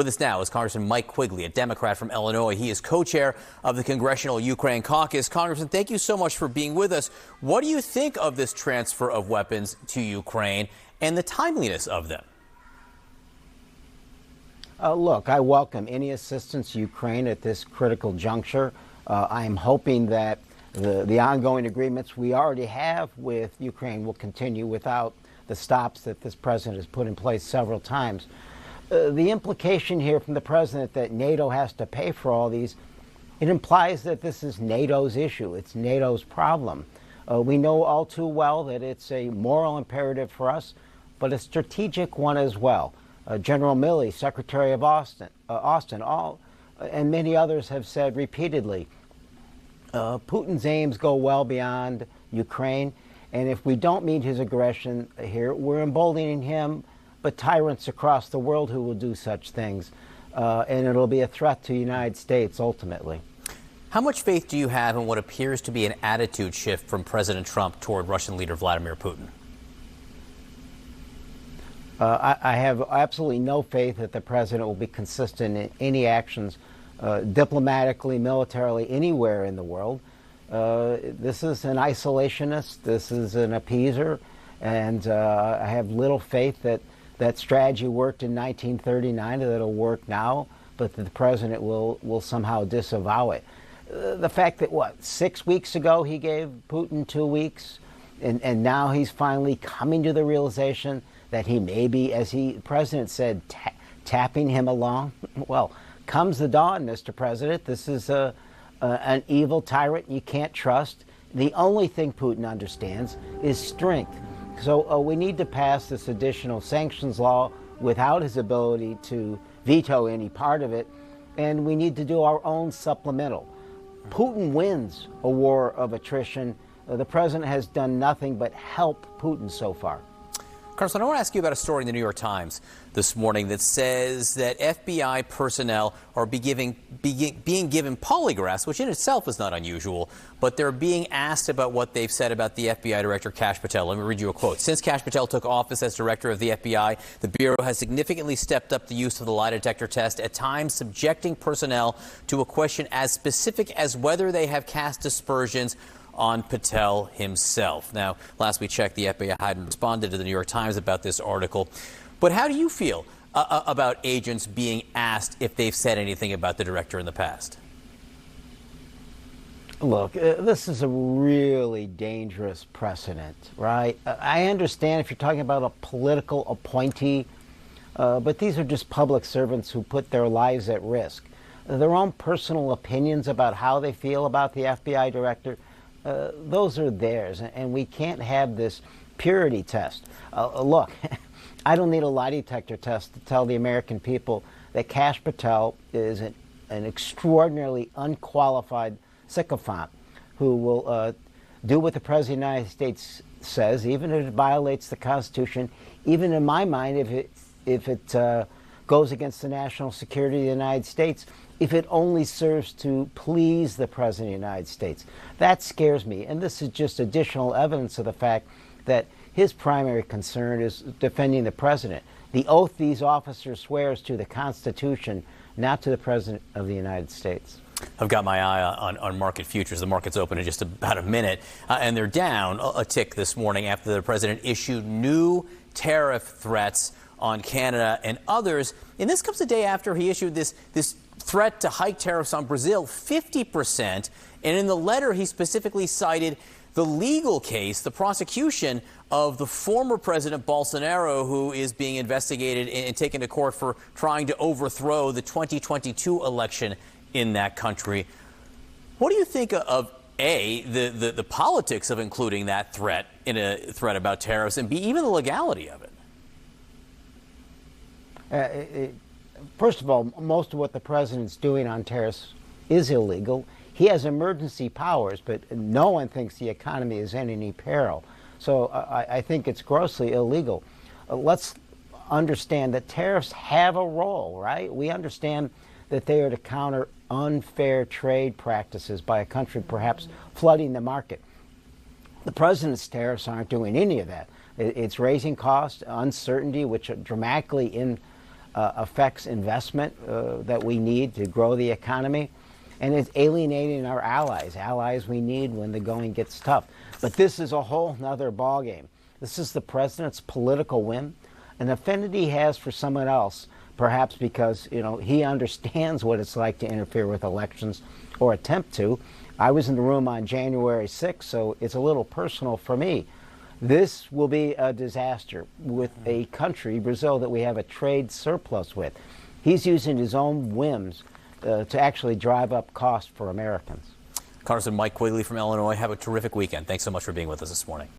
With us now is Congressman Mike Quigley, a Democrat from Illinois. He is co-chair of the Congressional Ukraine Caucus. Congressman, thank you so much for being with us. What do you think of this transfer of weapons to Ukraine and the timeliness of them? Look, I welcome any assistance to Ukraine at this critical juncture. I am hoping that the ongoing agreements we already have with Ukraine will continue without the stops that this president has put in place several times. The implication here from the president that NATO has to pay for all these, it implies that this is NATO's issue. It's NATO's problem. We know all too well that it's a moral imperative for us, but a strategic one as well. General Milley, Secretary of Austin, and many others have said repeatedly, Putin's aims go well beyond Ukraine, and if we don't meet his aggression here, we're emboldening him, but tyrants across the world who will do such things, and it'll be a threat to the United States ultimately. How much faith do you have in what appears to be an attitude shift from President Trump toward Russian leader Vladimir Putin? I have absolutely no faith that the president will be consistent in any actions, diplomatically, militarily, anywhere in the world. This is an isolationist. This is an appeaser. And I have little faith that that strategy worked in 1939, that it'll work now, but that the president will somehow disavow it. The fact that, 6 weeks ago he gave Putin 2 weeks, and now he's finally coming to the realization that he may be, as the president said, tapping him along. Well, comes the dawn, Mr. President. This is an evil tyrant you can't trust. The only thing Putin understands is strength. So we need to pass this additional sanctions law without his ability to veto any part of it, and we need to do our own supplemental. Putin wins a war of attrition. The president has done nothing but help Putin so far. Congressman, I want to ask you about a story in the New York Times this morning that says that FBI personnel are being given polygraphs, which in itself is not unusual, but they're being asked about what they've said about the FBI Director Kash Patel. Let me read you a quote. Since Kash Patel took office as director of the FBI, the Bureau has significantly stepped up the use of the lie detector test, at times subjecting personnel to a question as specific as whether they have cast aspersions on Patel himself. Now, last we checked, the FBI hadn't responded to the New York Times about this article. But how do you feel about agents being asked if they've said anything about the director in the past? Look, this is a really dangerous precedent, right? I understand if you're talking about a political appointee, but these are just public servants who put their lives at risk. Their own personal opinions about how they feel about the FBI director, those are theirs, and we can't have this purity test. Look, I don't need a lie detector test to tell the American people that Kash Patel is an extraordinarily unqualified sycophant who will do what the President of the United States says, even if it violates the Constitution, even in my mind if it goes against the national security of the United States, if it only serves to please the President of the United States. That scares me, and this is just additional evidence of the fact that his primary concern is defending the President. The oath these officers swear is to the Constitution, not to the President of the United States. I've got my eye on market futures. The market's open in just about a minute, and they're down a tick this morning after the President issued new tariff threats on Canada and others. And this comes the day after he issued this threat to hike tariffs on Brazil 50%. And in the letter, he specifically cited the legal case, the prosecution of the former President Bolsonaro, who is being investigated and taken to court for trying to overthrow the 2022 election in that country. What do you think of A, the politics of including that threat in a threat about tariffs, and B, even the legality of it? First of all, most of what the president's doing on tariffs is illegal. He has emergency powers, but no one thinks the economy is in any peril. So I think it's grossly illegal. Let's understand that tariffs have a role, right? We understand that they are to counter unfair trade practices by a country perhaps flooding the market. The president's tariffs aren't doing any of that. It's raising costs, uncertainty, which dramatically affects investment that we need to grow the economy, and it's alienating our allies we need when the going gets tough. But this is a whole nother ballgame. This is the president's political whim, an affinity he has for someone else, perhaps because he understands what it's like to interfere with elections or attempt to. I was in the room on January 6th, so it's a little personal for me. This will be a disaster with a country, Brazil, that we have a trade surplus with. He's using his own whims to actually drive up costs for Americans. Congressman Mike Quigley from Illinois, have a terrific weekend. Thanks so much for being with us this morning.